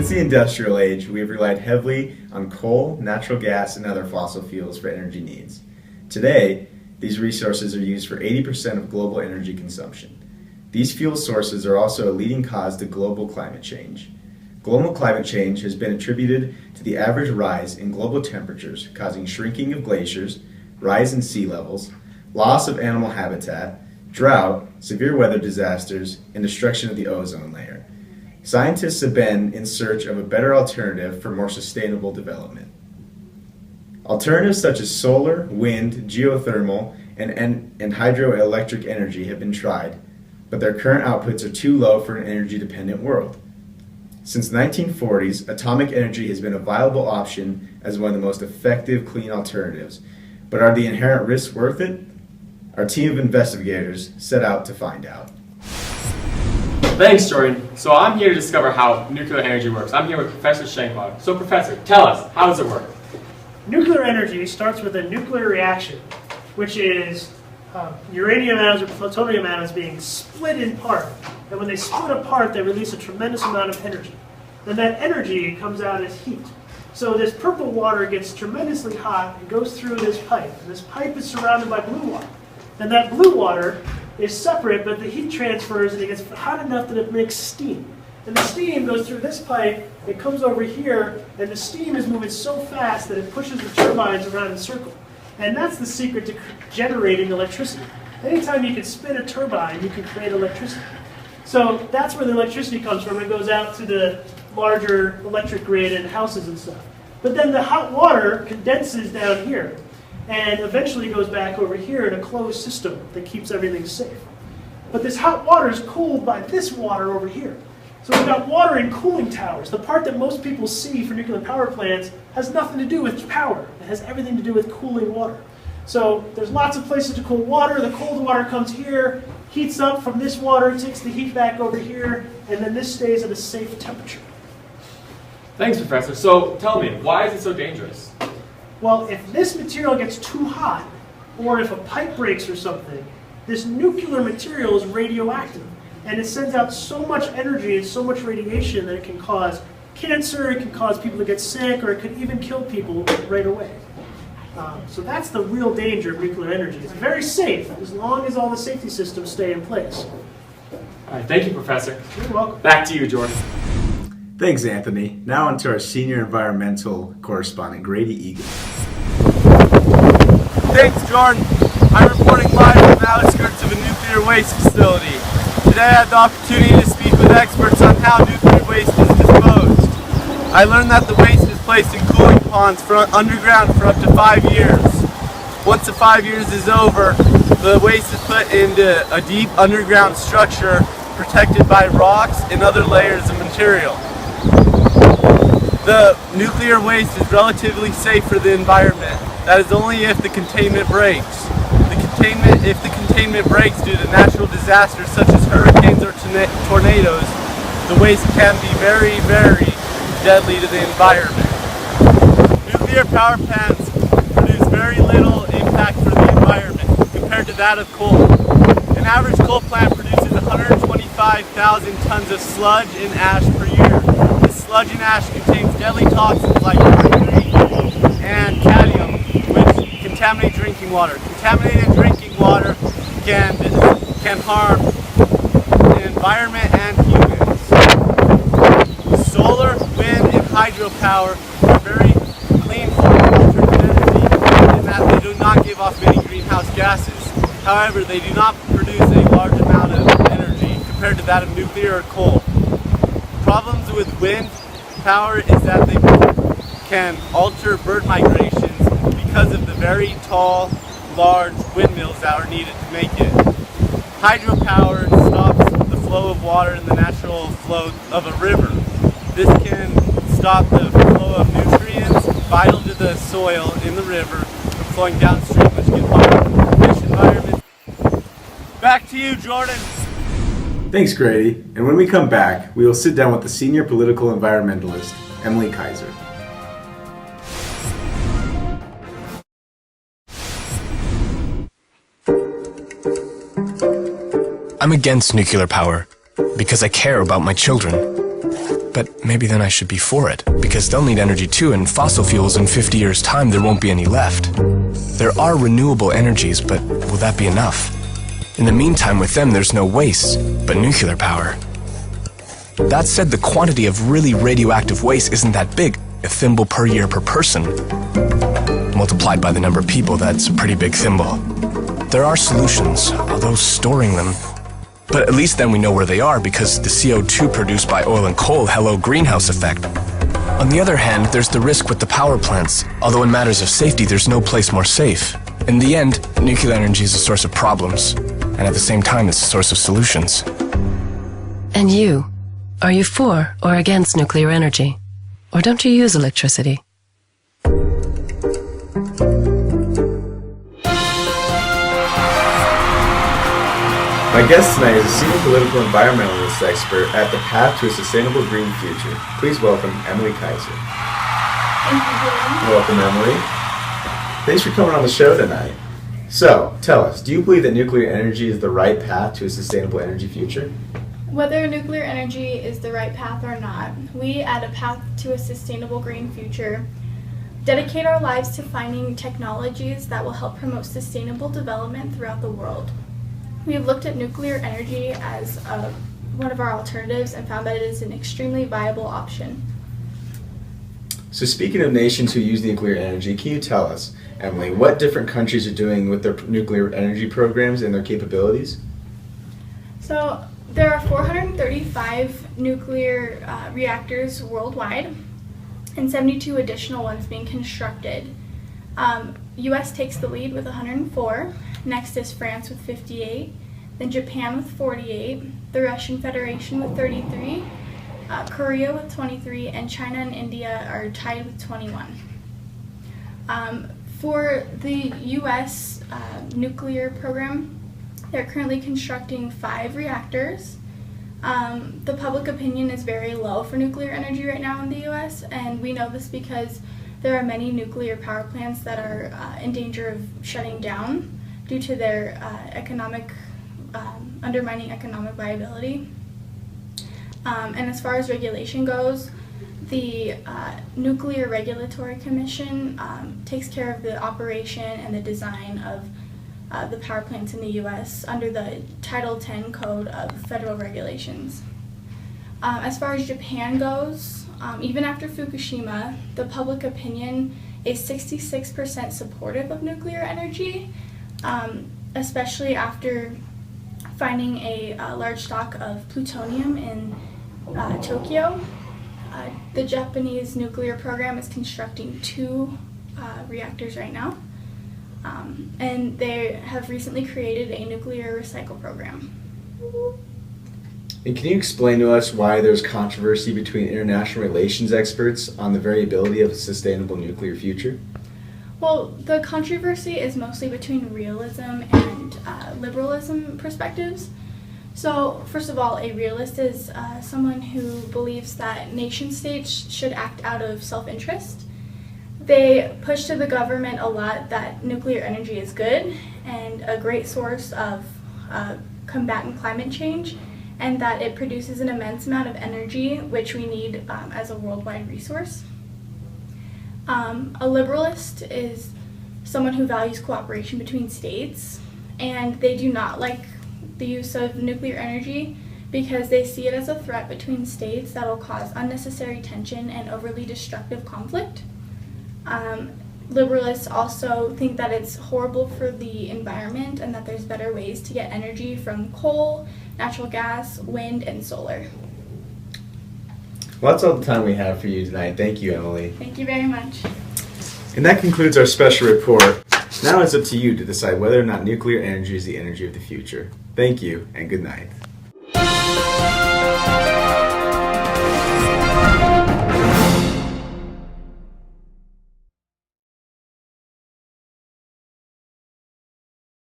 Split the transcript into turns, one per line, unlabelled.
Since the industrial age, we have relied heavily on coal, natural gas, and other fossil fuels for energy needs. Today, these resources are used for 80% of global energy consumption. These fuel sources are also a leading cause to global climate change. Global climate change has been attributed to the average rise in global temperatures, causing shrinking of glaciers, rise in sea levels, loss of animal habitat, drought, severe weather disasters, and destruction of the ozone layer. Scientists have been in search of a better alternative for more sustainable development. Alternatives such as solar, wind, geothermal, and hydroelectric energy have been tried, but their current outputs are too low for an energy-dependent world. Since the 1940s, atomic energy has been a viable option as one of the most effective clean alternatives. But are the inherent risks worth it? Our team of investigators set out to find out.
Thanks, Jordan. So I'm here to discover how nuclear energy works. I'm here with Professor Schenkbach. So Professor, tell us, how does it work?
Nuclear energy starts with a nuclear reaction, which is uranium atoms or plutonium atoms being split in part. And when they split apart, they release a tremendous amount of energy. Then that energy comes out as heat. So this purple water gets tremendously hot and goes through this pipe. And this pipe is surrounded by blue water. And that blue water is separate, but the heat transfers and it gets hot enough that it makes steam. And the steam goes through this pipe, it comes over here, and the steam is moving so fast that it pushes the turbines around in a circle. And that's the secret to generating electricity. Anytime you can spin a turbine, you can create electricity. So that's where the electricity comes from. It goes out to the larger electric grid and houses and stuff. But then the hot water condenses down here and eventually goes back over here in a closed system that keeps everything safe. But this hot water is cooled by this water over here. So we've got water in cooling towers. The part that most people see for nuclear power plants has nothing to do with power. It has everything to do with cooling water. So there's lots of places to cool water. The cold water comes here, heats up from this water, takes the heat back over here, and then this stays at a safe temperature.
Thanks, Professor. So tell me, why is it so dangerous?
Well, if this material gets too hot, or if a pipe breaks or something, this nuclear material is radioactive. And it sends out so much energy and so much radiation that it can cause cancer, it can cause people to get sick, or it could even kill people right away. So that's the real danger of nuclear energy. It's very safe as long as all the safety systems stay in place.
All right, thank you, Professor.
You're welcome.
Back to you, Jordan.
Thanks, Anthony. Now on to our senior environmental correspondent, Grady Egan.
Thanks, Jordan. I'm reporting live from the outskirts of a nuclear waste facility. Today I had the opportunity to speak with experts on how nuclear waste is disposed. I learned that the waste is placed in cooling ponds underground for up to 5 years. Once the 5 years is over, the waste is put into a deep underground structure protected by rocks and other layers of material. The nuclear waste is relatively safe for the environment. That is only if the containment breaks. If the containment breaks due to natural disasters such as hurricanes or tornadoes, the waste can be very, very deadly to the environment. Nuclear power plants produce very little impact for the environment compared to that of coal. An average coal plant produces 125,000 tons of sludge and ash per year. This sludge and ash contains deadly toxins like mercury and cadmium, which contaminate drinking water. Contaminated drinking water can harm the environment and humans. Solar, wind, and hydropower are very clean form of alternative energy in that they do not give off many greenhouse gases. However, they do not produce a large amount of energy compared to that of nuclear or coal. Problems with wind power is that they can alter bird migrations because of the very tall, large windmills that are needed to make it. Hydropower stops the flow of water in the natural flow of a river. This can stop the flow of nutrients vital to the soil in the river from flowing downstream, which can harm the fish environment. Back to you, Jordan.
Thanks, Grady. And when we come back, we will sit down with the senior political environmentalist, Emily Kaiser.
I'm against nuclear power because I care about my children. But maybe then I should be for it, because they'll need energy too, and fossil fuels in 50 years' time there won't be any left. There are renewable energies, but will that be enough? In the meantime, with them there's no waste, but nuclear power. That said, the quantity of really radioactive waste isn't that big, a thimble per year per person. Multiplied by the number of people, that's a pretty big thimble. There are solutions, although storing them. But at least then we know where they are, because the CO2 produced by oil and coal, hello greenhouse effect. On the other hand, there's the risk with the power plants, although in matters of safety there's no place more safe. In the end, nuclear energy is a source of problems, and at the same time it's a source of solutions.
And you? Are you for or against nuclear energy? Or don't you use electricity?
My guest tonight is a senior political environmentalist expert at the Path to a Sustainable Green Future. Please welcome Emily Kaiser.
Thank you, Dylan.
Welcome, Emily. Thanks for coming on the show tonight. So, tell us, do you believe that nuclear energy is the right path to a sustainable energy future?
Whether nuclear energy is the right path or not, we at A Path to a Sustainable Green Future dedicate our lives to finding technologies that will help promote sustainable development throughout the world. We have looked at nuclear energy as one of our alternatives and found that it is an extremely viable option.
So speaking of nations who use nuclear energy, can you tell us, Emily, what different countries are doing with their nuclear energy programs and their capabilities?
So there are 435 nuclear reactors worldwide and 72 additional ones being constructed. US takes the lead with 104. Next is France with 58, then Japan with 48, the Russian Federation with 33, Korea with 23, and China and India are tied with 21. For the US nuclear program, they're currently constructing 5 reactors. The public opinion is very low for nuclear energy right now in the US, and we know this because there are many nuclear power plants that are in danger of shutting down due to their undermining economic viability. And as far as regulation goes, the Nuclear Regulatory Commission takes care of the operation and the design of the power plants in the U.S. under the Title 10 Code of Federal Regulations. As far as Japan goes, even after Fukushima, the public opinion is 66% supportive of nuclear energy, especially after finding a large stock of plutonium in Tokyo. The Japanese nuclear program is constructing 2 reactors right now, and they have recently created a nuclear recycle program.
And can you explain to us why there's controversy between international relations experts on the variability of a sustainable nuclear future?
Well, the controversy is mostly between realism and liberalism perspectives. So, first of all, a realist is someone who believes that nation-states should act out of self-interest. They push to the government a lot that nuclear energy is good and a great source of combating climate change, and that it produces an immense amount of energy, which we need as a worldwide resource. A liberalist is someone who values cooperation between states, and they do not like the use of nuclear energy because they see it as a threat between states that will cause unnecessary tension and overly destructive conflict. Liberalists also think that it's horrible for the environment and that there's better ways to get energy from coal, natural gas, wind, and solar.
Well, that's all the time we have for you tonight. Thank you, Emily.
Thank you very much.
And that concludes our special report. Now it's up to you to decide whether or not nuclear energy is the energy of the future. Thank you, and good night.